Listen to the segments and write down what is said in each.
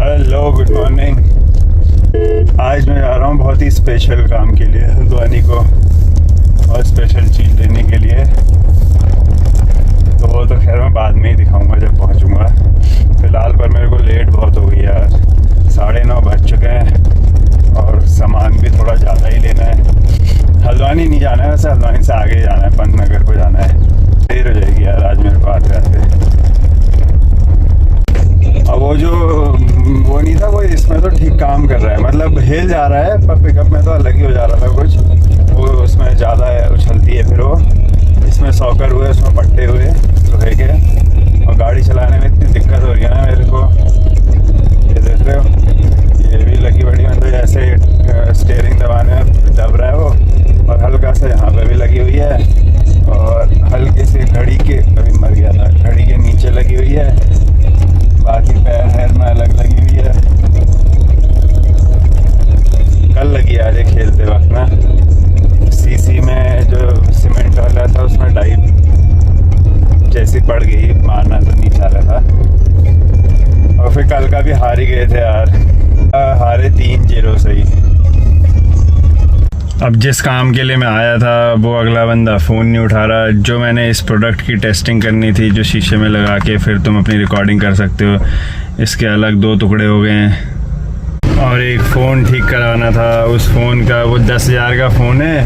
Hello, good morning. आज मैं जा रहा हूँ बहुत ही स्पेशल काम के लिए हल्द्वानी को, और स्पेशल चीज़ लेने के लिए। तो वो तो खैर मैं बाद में ही दिखाऊंगा जब पहुँचूँगा। फ़िलहाल पर मेरे को लेट बहुत हो गई यार, 9:30 बज चुके हैं और सामान भी थोड़ा ज़्यादा ही लेना है। हल्द्वानी नहीं जाना है वैसे, हल्द्वानी से आगे जाना है, पंतनगर को जाना है। देर हो जाएगी यार आज मेरे को आते आते। अब वो नहीं था कोई, इसमें तो ठीक काम कर रहा है, मतलब हिल जा रहा है, पर पिकअप में तो अलग ही हो जा रहा था कुछ। वो उसमें ज़्यादा उछलती है, फिर वो इसमें सॉकर हुए, उसमें पट्टे हुए लोहे के, और गाड़ी चलाने में इतनी दिक्कत हो रही है ना मेरे को। ये देख रहे हो, ये भी लगी बड़ी, मतलब ऐसे स्टीयरिंग दबाने में दब रहा है वो, और हल्का सा यहाँ पे भी लगी हुई है, और हल्के से घड़ी के, अभी मर गया था, घड़ी के नीचे लगी हुई है, बाकी पैर में अलग लगी हुई है। कल लगी आज खेलते वक्त ना, सीसी में जो सीमेंट वाला था उसमें डाइव जैसी पड़ गई, मारना तो नहीं चाह रहा था। और फिर कल का भी हार ही गए थे यार, हारे 3-0 से ही। अब जिस काम के लिए मैं आया था वो अगला बंदा फ़ोन नहीं उठा रहा। जो मैंने इस प्रोडक्ट की टेस्टिंग करनी थी, जो शीशे में लगा के फिर तुम अपनी रिकॉर्डिंग कर सकते हो, इसके अलग 2 टुकड़े हो गए हैं। और एक फ़ोन ठीक कराना था, उस फ़ोन का, वो 10,000 का फ़ोन है,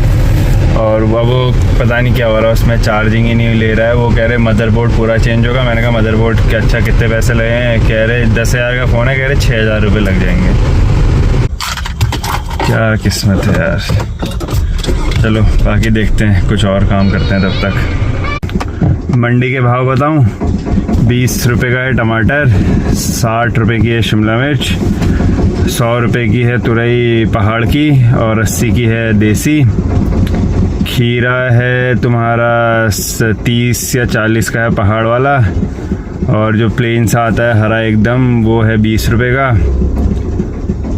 और वो पता नहीं क्या हो रहा है, उसमें चार्जिंग ही नहीं ले रहा है। वो कह रहे मदरबोर्ड पूरा चेंज होगा। मैंने कहा मदरबोर्ड के अच्छा कितने पैसे लगे हैं? कह रहे 10,000 का फ़ोन है, कह रहे 6,000 रुपये लग जाएंगे। क्या किस्मत है यार। चलो बाकी देखते हैं, कुछ और काम करते हैं तब तक। मंडी के भाव बताऊं, 20 रुपये का है टमाटर, 60 रुपये की है शिमला मिर्च, 100 रुपये की है तुरई पहाड़ की, और 80 की है देसी। खीरा है तुम्हारा 30 या 40 का है पहाड़ वाला, और जो प्लेन सा आता है हरा एकदम, वो है 20 रुपये का।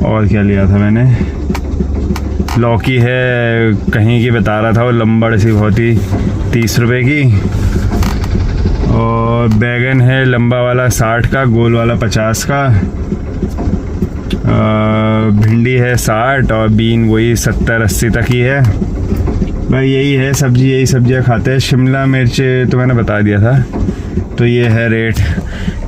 और क्या लिया था मैंने, लौकी है कहीं की बता रहा था वो, लंबड़ सी बहुत ही, 30 रुपये की। और बैगन है लंबा वाला 60 का, गोल वाला 50 का। भिंडी है 60, और बीन वही 70-80 तक ही है। भाई यही है सब्जी, यही सब्जियां खाते हैं। शिमला मिर्च तो मैंने बता दिया था, तो ये है रेट।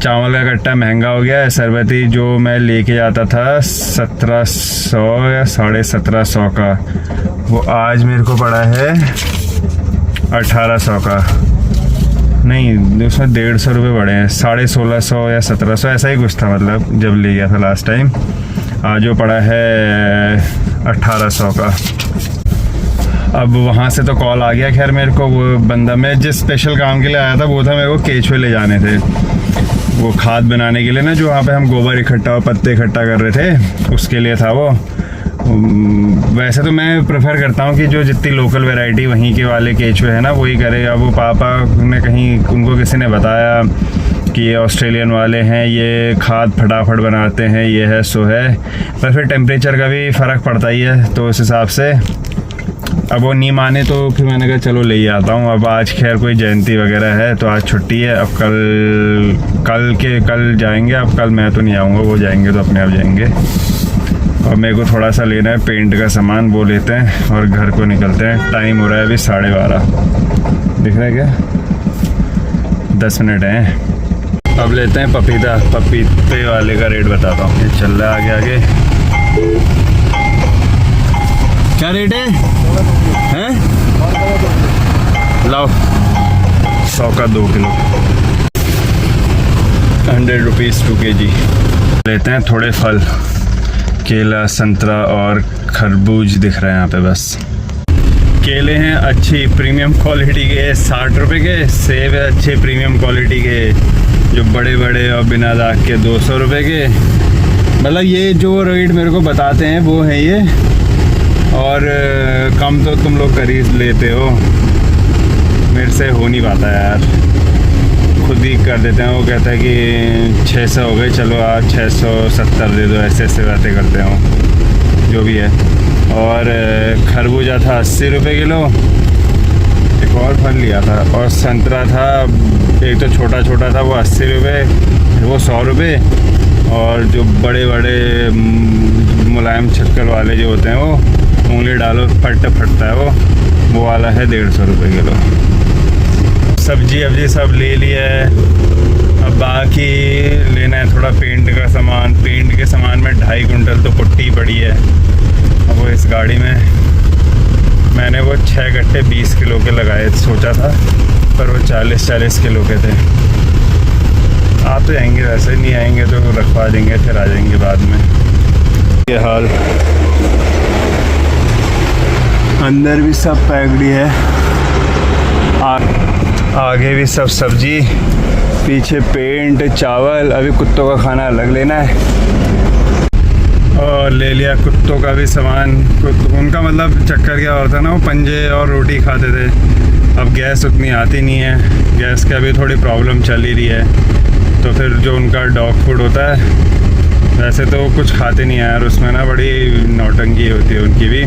चावल का कट्टा महंगा हो गया है। सरबती जो मैं लेके जाता था 1700 या 1750 का, वो आज मेरे को पड़ा है 1800 का। नहीं, उसमें 150 रुपये बढ़े हैं, 1650 या 1700 ऐसा ही कुछ था, मतलब जब ले गया था लास्ट टाइम। आज वो पड़ा है 1800 का। अब वहाँ से तो कॉल आ गया खैर मेरे को। वो बंदा, मैं जिस स्पेशल काम के लिए आया था वो था मेरे को केचुए ले जाने थे, वो खाद बनाने के लिए ना, जो वहाँ पे हम गोबर इकट्ठा और पत्ते इकट्ठा कर रहे थे, उसके लिए था वो। वैसे तो मैं प्रेफर करता हूँ कि जो जितनी लोकल वैरायटी वहीं के वाले केचुए हैं ना वही करे। अब वो पापा ने कहीं, उनको किसी ने बताया कि ये ऑस्ट्रेलियन वाले हैं, ये खाद फटाफट बनाते हैं, ये है सो है। पर फिर टेम्परेचर का भी फ़र्क पड़ता ही है, तो उस हिसाब से अब वो नहीं माने, तो फिर मैंने कहा चलो ले ही आता हूँ। अब आज खैर कोई जयंती वगैरह है तो आज छुट्टी है। अब कल जाएंगे। अब कल मैं तो नहीं आऊँगा, वो जाएंगे तो अपने आप जाएंगे। और मेरे को थोड़ा सा लेना है पेंट का सामान, वो लेते हैं और घर को निकलते हैं। टाइम हो रहा है अभी 12:30, दिख रहा है क्या? 10 मिनट हैं। अब लेते हैं पपीता। पपीते वाले का रेट बताता हूँ, ये चल रहा है आगे आगे। क्या रेट है? लाओ 100 का 2 किलो, 100 रुपीज़ 2 kg। लेते हैं थोड़े फल, केला, संतरा और खरबूज दिख रहे हैं यहाँ पे बस। केले हैं अच्छी प्रीमियम क्वालिटी के 60 रुपये के। सेब है अच्छे प्रीमियम क्वालिटी के, जो बड़े बड़े और बिना दाग के 200 रुपये के। मतलब ये जो रेट मेरे को बताते हैं वो है ये, और कम तो तुम लोग कर ही लेते हो, मेरे से हो नहीं पाता यार, खुद ही कर देते हैं। वो कहता है कि 600 हो गए, चलो आज 670 दे दो, ऐसे ऐसे बातें करते हो, जो भी है। और खरबूजा था 80 रुपये किलो। एक और फल लिया था, और संतरा था, एक तो छोटा छोटा था वो 80 रुपये, वो 100 रुपये, और जो बड़े बड़े मुलायम शक्कर वाले जो होते हैं वो उंगली डालो फटता है वो वाला है 150 रुपये किलो। सब्जी अब्जी सब ले लिया है, अब बाकी लेना है थोड़ा पेंट का सामान। पेंट के सामान में 2.5 कुंटल तो पुट्टी पड़ी है। अब वो इस गाड़ी में मैंने वो 6 गट्टे 20 किलो के लगाए सोचा था, पर वो 40 किलो के थे। आ तो जाएंगे, वैसे नहीं आएंगे तो रखवा देंगे, फिर आ जाएंगे बाद में। ये हाल, अंदर भी सब पैकडी है, आगे भी सब सब्जी, पीछे पेंट, चावल। अभी कुत्तों का खाना अलग लेना है, और ले लिया कुत्तों का भी सामान। उनका मतलब चक्कर क्या होता ना, वो पंजे और रोटी खाते थे। अब गैस उतनी आती नहीं है, गैस का भी थोड़ी प्रॉब्लम चल ही रही है, तो फिर जो उनका डॉग फूड होता है, वैसे तो कुछ खाते नहीं है यार, उसमें ना बड़ी नौटंकी होती है उनकी भी।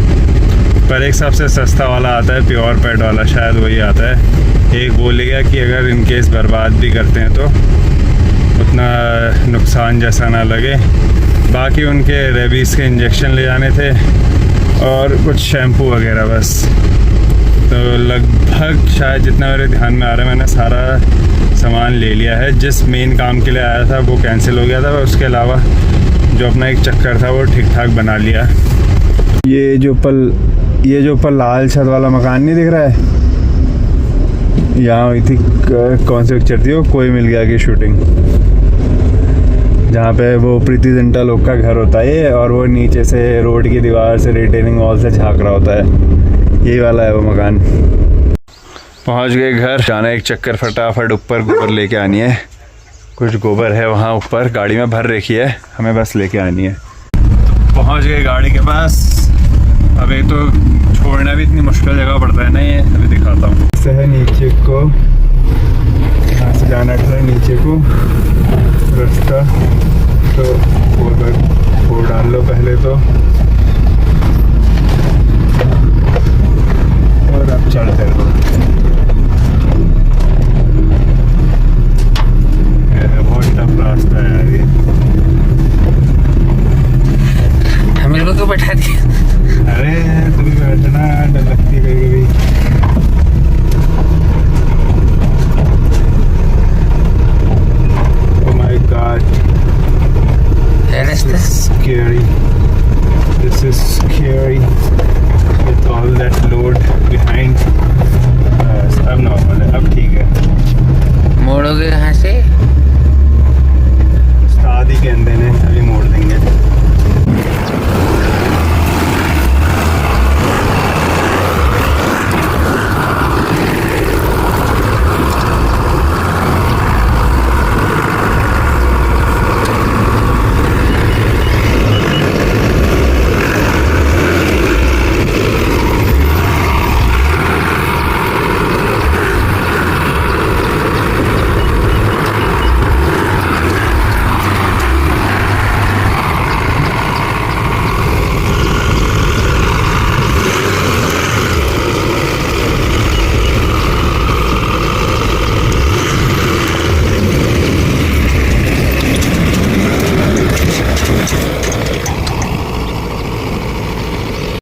पर एक सबसे सस्ता वाला आता है, प्योर पेट वाला, शायद वही आता है। एक बोलेगा कि अगर इनकेस बर्बाद भी करते हैं तो उतना नुकसान जैसा ना लगे। बाकी उनके रेबीज़ के इंजेक्शन ले जाने थे और कुछ शैम्पू वगैरह बस। तो लगभग शायद जितना मेरे ध्यान में आ रहा है, मैंने सारा सामान ले लिया है। जिस मेन काम के लिए आया था वो कैंसिल हो गया था, उसके अलावा जो अपना एक चक्कर था वो ठीक ठाक बना लिया। ये जो ऊपर लाल छत वाला मकान नहीं दिख रहा है, यहाँ हुई थी कौन सी पिक्चर थी वो, कोई मिल गया की शूटिंग, जहाँ पे वो प्रीति जिंटा लोग का घर होता है, और वो नीचे से रोड की दीवार से रिटेनिंग वॉल से झाँक रहा होता है, यही वाला है वो मकान। पहुँच गए घर, जाना एक चक्कर फटाफट ऊपर गोबर लेके आनी है। कुछ गोबर है वहाँ ऊपर गाड़ी में भर रखी है, हमें बस लेके आनी है। पहुँच गए गाड़ी के पास। अब ये तो छोड़ना भी इतनी मुश्किल जगह पड़ता है ना, ये अभी दिखाता हूँ। से है नीचे को, यहाँ से जाना है नीचे को रास्ता, तो वो डाल लो पहले तो, और अब चढ़ते रहो।